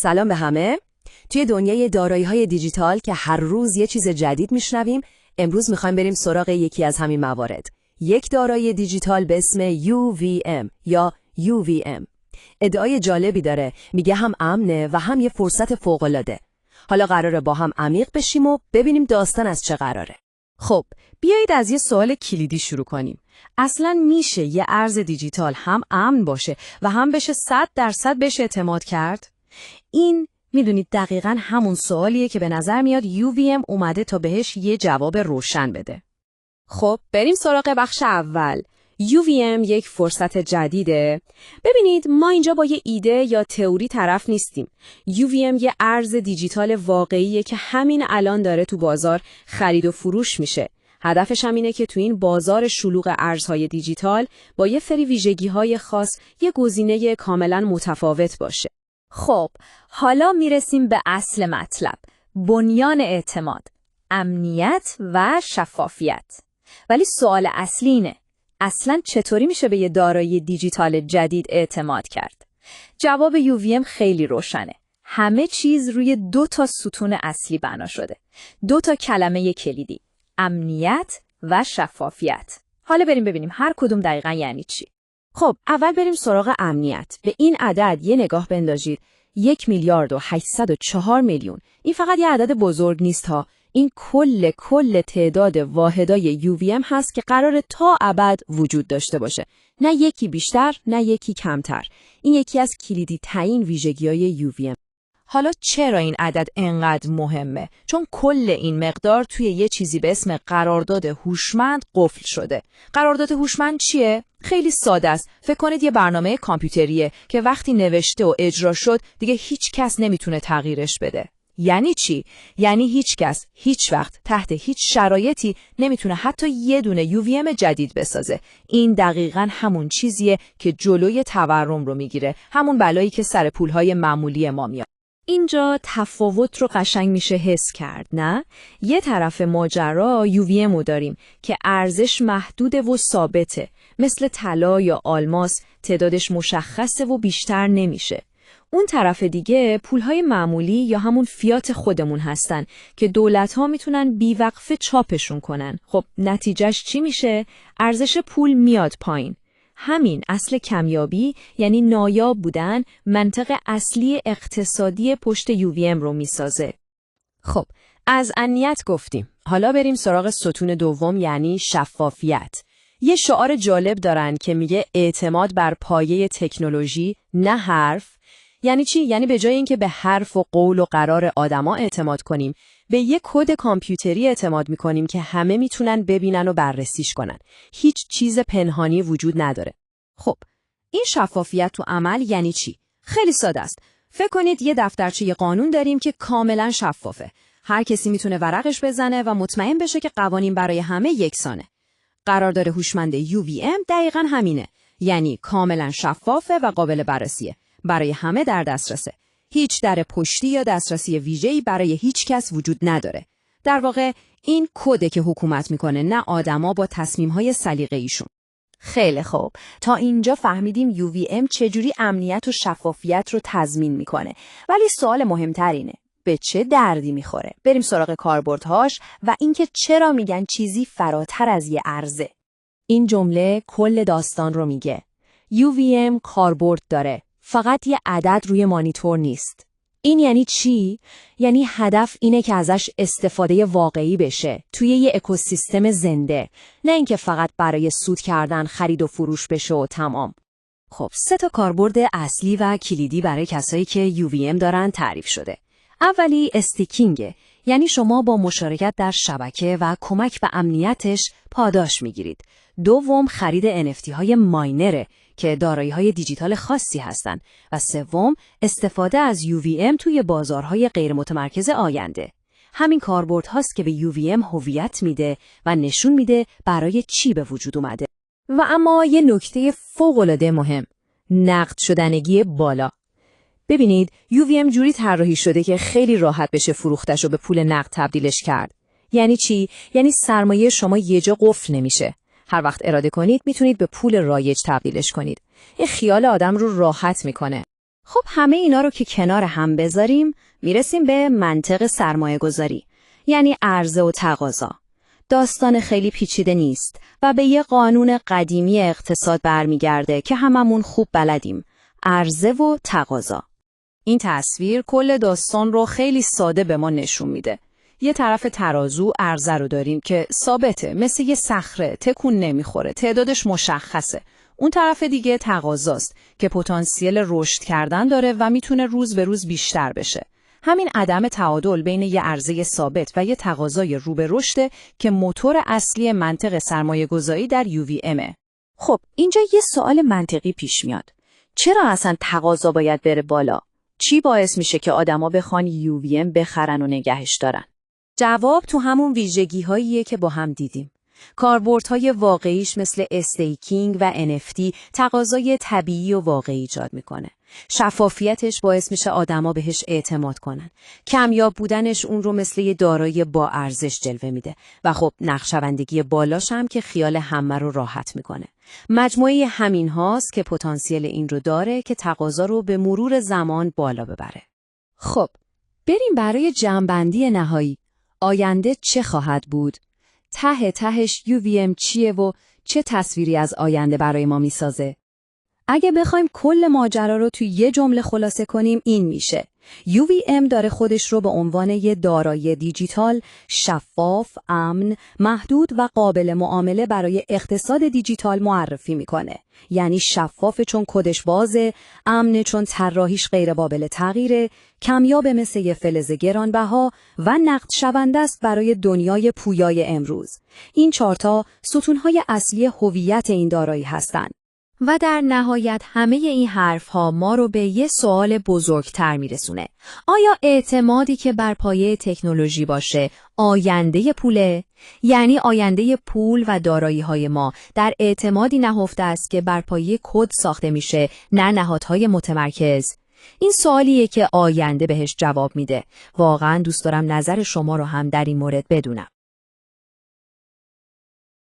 سلام به همه. توی دنیای دارایی‌های دیجیتال که هر روز یه چیز جدید میشنویم، امروز میخوایم بریم سراغ یکی از همین موارد. یک دارایی دیجیتال به اسم UVM یا UVM. ادعای جالبی داره، میگه هم امنه و هم یه فرصت فوق‌العاده. حالا قراره با هم عمیق بشیم و ببینیم داستان از چه قراره. خب، بیایید از یه سوال کلیدی شروع کنیم. اصلاً میشه یه ارز دیجیتال هم امن باشه و هم بشه 100% بهش اعتماد کرد؟ این میدونید دقیقاً همون سوالیه که به نظر میاد UVM اومده تا بهش یه جواب روشن بده. خب، بریم سراغ بخش اول. UVM یک فرصت جدیده. ببینید، ما اینجا با یه ایده یا تئوری طرف نیستیم. UVM یه ارز دیجیتال واقعیه که همین الان داره تو بازار خرید و فروش میشه. هدفش هم اینه که تو این بازار شلوغ ارزهای دیجیتال با یه سری ویژگی‌های خاص یه گزینه کاملاً متفاوت باشه. خب، حالا میرسیم به اصل مطلب. بنیان اعتماد، امنیت و شفافیت. ولی سوال اصلی اینه، اصلاً چطوری میشه به یه دارایی دیجیتال جدید اعتماد کرد؟ جواب UVM خیلی روشنه. همه چیز روی 2 ستون اصلی بنا شده. 2 کلمه کلیدی، امنیت و شفافیت. حالا بریم ببینیم هر کدوم دقیقاً یعنی چی. خب، اول بریم سراغ امنیت. به این عدد یه نگاه بندازید. 1,804,000,000. این فقط یه عدد بزرگ نیست ها. این کل تعداد واحدای UVM هست که قراره تا ابد وجود داشته باشه. نه یکی بیشتر، نه یکی کمتر. این یکی از کلیدی ترین ویژگی‌های UVM. حالا چرا این عدد انقدر مهمه؟ چون کل این مقدار توی یه چیزی به اسم قرارداد هوشمند قفل شده. قرارداد هوشمند چیه؟ خیلی ساده است. فکر کنید یه برنامه کامپیوتریه که وقتی نوشته و اجرا شد دیگه هیچ کس نمیتونه تغییرش بده. یعنی چی؟ یعنی هیچ کس هیچ وقت تحت هیچ شرایطی نمیتونه حتی یه دونه UVM جدید بسازه. این دقیقاً همون چیزیه که جلوی تورم رو میگیره. همون بلایی که سر پولهای معمولی ما میاد. اینجا تفاوت رو قشنگ میشه حس کرد، نه؟ یه طرف ماجرا UVM رو داریم که ارزش محدوده و ثابته. مثل طلا یا آلماس تعدادش مشخصه و بیشتر نمیشه. اون طرف دیگه پولهای معمولی یا همون فیات خودمون هستن که دولت‌ها میتونن بیوقفه چاپشون کنن. خب نتیجهش چی میشه؟ ارزش پول میاد پایین. همین اصل کمیابی، یعنی نایاب بودن، منطق اصلی اقتصادی پشت UVM رو میسازه. خب، از امنیت گفتیم. حالا بریم سراغ ستون دوم، یعنی شفافیت. یه شعار جالب دارن که میگه اعتماد بر پایه تکنولوژی، نه حرف. یعنی چی؟ یعنی به جای اینکه به حرف و قول و قرار آدما اعتماد کنیم، به یک کد کامپیوتری اعتماد میکنیم که همه میتونن ببینن و بررسیش کنن. هیچ چیز پنهانی وجود نداره. خب، این شفافیت تو عمل یعنی چی؟ خیلی ساده است. فکر کنید یه دفترچه قانون داریم که کاملا شفافه. هر کسی میتونه ورقش بزنه و مطمئن بشه که قوانین برای همه یکسانه. قرارداد هوشمند UVM دقیقاً همینه. یعنی کاملا شفافه و قابل بررسیه. برای همه در دسترسه. هیچ در پشتی یا دسترسی ویژه‌ای برای هیچ کس وجود نداره. در واقع این کده که حکومت میکنه، نه آدما با تصمیم‌های سلیقه‌ایشون. خیلی خوب. تا اینجا فهمیدیم UVM چجوری امنیت و شفافیت رو تضمین میکنه. ولی سوال مهمتر اینه، به چه دردی میخوره؟ بریم سراغ کاربردهاش و اینکه چرا میگن چیزی فراتر از یه ارزه. این جمله کل داستان رو میگه. UVM کاربرد داره. فقط یه عدد روی مانیتور نیست. این یعنی چی؟ یعنی هدف اینه که ازش استفاده واقعی بشه توی یه اکوسیستم زنده، نه اینکه فقط برای سود کردن خرید و فروش بشه و تمام. خب، 3 کاربرد اصلی و کلیدی برای کسایی که UVM دارن تعریف شده. اولی استیکینگ، یعنی شما با مشارکت در شبکه و کمک به امنیتش پاداش میگیرید. دوم خرید NFT های ماینره که دارایی‌های دیجیتال خاصی هستند و سوم استفاده از UVM توی بازارهای غیر متمرکز آینده. همین کاربرد هاست که به UVM هویت میده و نشون میده برای چی به وجود اومده. و اما یه نکته فوق‌العاده مهم، نقد شدنگی بالا. ببینید، UVM جوری طراحی شده که خیلی راحت بشه فروختش رو به پول نقد تبدیلش کرد. یعنی چی؟ یعنی سرمایه شما یه جا قفل نمیشه. هر وقت اراده کنید میتونید به پول رایج تبدیلش کنید. این خیال آدم رو راحت میکنه. خب همه اینا رو که کنار هم بذاریم میرسیم به منطق سرمایه گذاری، یعنی عرضه و تقاضا. داستان خیلی پیچیده نیست و به یه قانون قدیمی اقتصاد برمیگرده که هممون خوب بلدیم، عرضه و تقاضا. این تصویر کل داستان رو خیلی ساده به ما نشون میده. یه طرف ترازو عرضه رو داریم که ثابته، مثل یه صخره، تکون نمیخوره، تعدادش مشخصه. اون طرف دیگه تقاضاست که پتانسیل رشد کردن داره و میتونه روز به روز بیشتر بشه. همین عدم تعادل بین یه عرضه ثابت و یه تقاضای رو به رشده که موتور اصلی منطق سرمایه‌گذاری در UVMه. خب اینجا یه سوال منطقی پیش میاد. چرا اصلا تقاضا باید بره بالا؟ چی باعث میشه که آدما بخوان UVM بخرن و نگهش دارن؟ جواب تو همون ویژگی‌هاییه که با هم دیدیم. کاربردهای واقعیش مثل استیکینگ و NFT تقاضای طبیعی و واقعی ایجاد میکنه. شفافیتش باعث میشه آدما بهش اعتماد کنن. کمیاب بودنش اون رو مثل یه دارایی با ارزش جلوه میده و خب نقشه‌بندی بالاش هم که خیال همه رو راحت میکنه. مجموعه همین هاست که پتانسیل این رو داره که تقاضا رو به مرور زمان بالا ببره. خب بریم برای جمع‌بندی نهایی. آینده چه خواهد بود؟ ته تهش UVM چیه و چه تصویری از آینده برای ما میسازه؟ اگه بخوایم کل ماجرا رو توی یه جمله خلاصه کنیم این میشه: UVM داره خودش رو به عنوان یه دارایی دیجیتال، شفاف، امن، محدود و قابل معامله برای اقتصاد دیجیتال معرفی میکنه. یعنی شفاف چون کدش بازه، امن چون طراحیش غیر قابل تغییره، کمیاب مثل یه فلز گرانبها و نقد شونده است برای دنیای پویای امروز. این چارتا ستونهای اصلی هویت این دارایی هستن. و در نهایت همه این حرفها ما رو به یه سوال بزرگتر میرسونه. آیا اعتمادی که بر پایه تکنولوژی باشه آینده پوله؟ یعنی آینده پول و دارایی‌های ما در اعتمادی نهفته است که بر پایه کد ساخته میشه، نه نهادهای متمرکز؟ این سوالیه که آینده بهش جواب میده. واقعا دوست دارم نظر شما رو هم در این مورد بدونم.